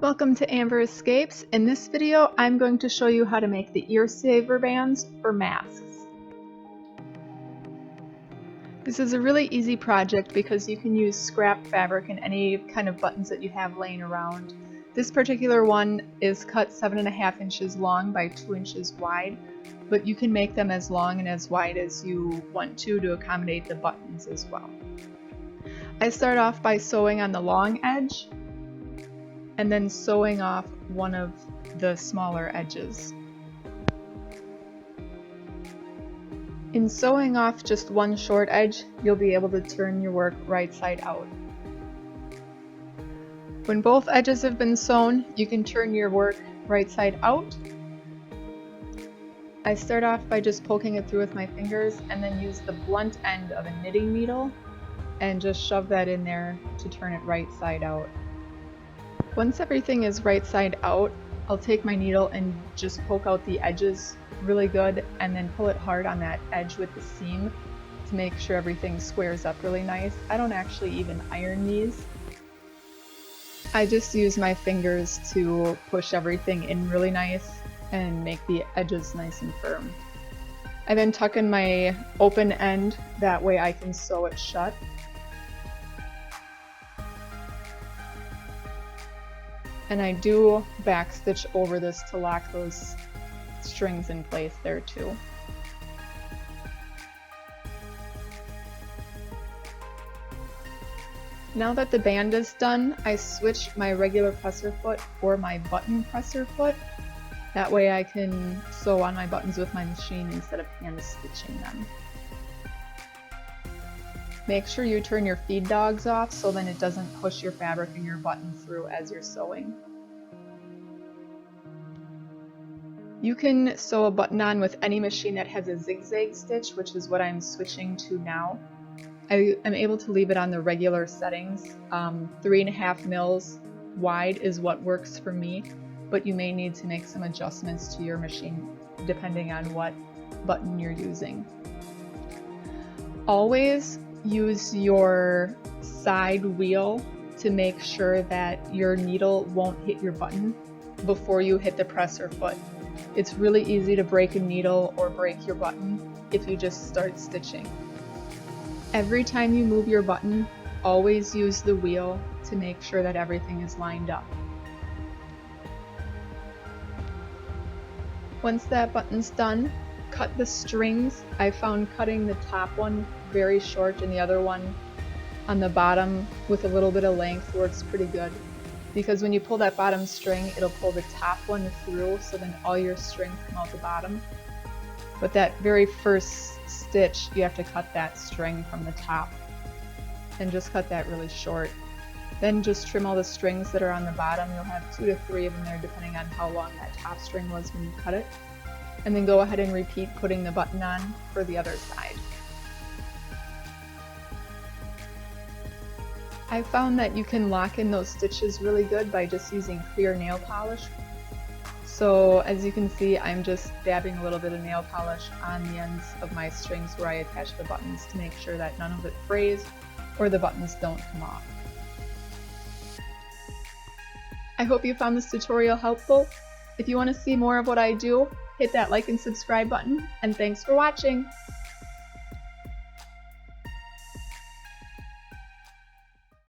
Welcome to Amber Escapes. In this video, I'm going to show you how to make the ear saver bands for masks. This is a really easy project because you can use scrap fabric and any kind of buttons that you have laying around. This particular one is cut 7.5 inches long by 2 inches wide, but you can make them as long and as wide as you want to accommodate the buttons as well. I start off by sewing on the long edge and then sewing off one of the smaller edges. In sewing off just one short edge, you'll be able to turn your work right side out. When both edges have been sewn, you can turn your work right side out. I start off by just poking it through with my fingers and then use the blunt end of a knitting needle and just shove that in there to turn it right side out. Once everything is right side out, I'll take my needle and just poke out the edges really good and then pull it hard on that edge with the seam to make sure everything squares up really nice. I don't actually even iron these. I just use my fingers to push everything in really nice and make the edges nice and firm. I then tuck in my open end, that way I can sew it shut. And I do backstitch over this to lock those strings in place there too. Now that the band is done, I switch my regular presser foot for my button presser foot. That way I can sew on my buttons with my machine instead of hand stitching them. Make sure you turn your feed dogs off so then it doesn't push your fabric and your button through as you're sewing. You can sew a button on with any machine that has a zigzag stitch, which is what I'm switching to now. I am able to leave it on the regular settings. 3.5 mils wide is what works for me, but you may need to make some adjustments to your machine depending on what button you're using. Always use your side wheel to make sure that your needle won't hit your button before you hit the presser foot. It's really easy to break a needle or break your button if you just start stitching. Every time you move your button, always use the wheel to make sure that everything is lined up. Once that button's done, cut the strings. I found cutting the top one very short and the other one on the bottom with a little bit of length works pretty good, because when you pull that bottom string, it'll pull the top one through, so then all your strings come out the bottom. But that very first stitch, you have to cut that string from the top, and just cut that really short. Then just trim all the strings that are on the bottom. You'll have 2 to 3 of them there depending on how long that top string was when you cut it. And then go ahead and repeat putting the button on for the other side. I found that you can lock in those stitches really good by just using clear nail polish. So as you can see, I'm just dabbing a little bit of nail polish on the ends of my strings where I attach the buttons to make sure that none of it frays or the buttons don't come off. I hope you found this tutorial helpful. If you want to see more of what I do, hit that like and subscribe button, and thanks for watching!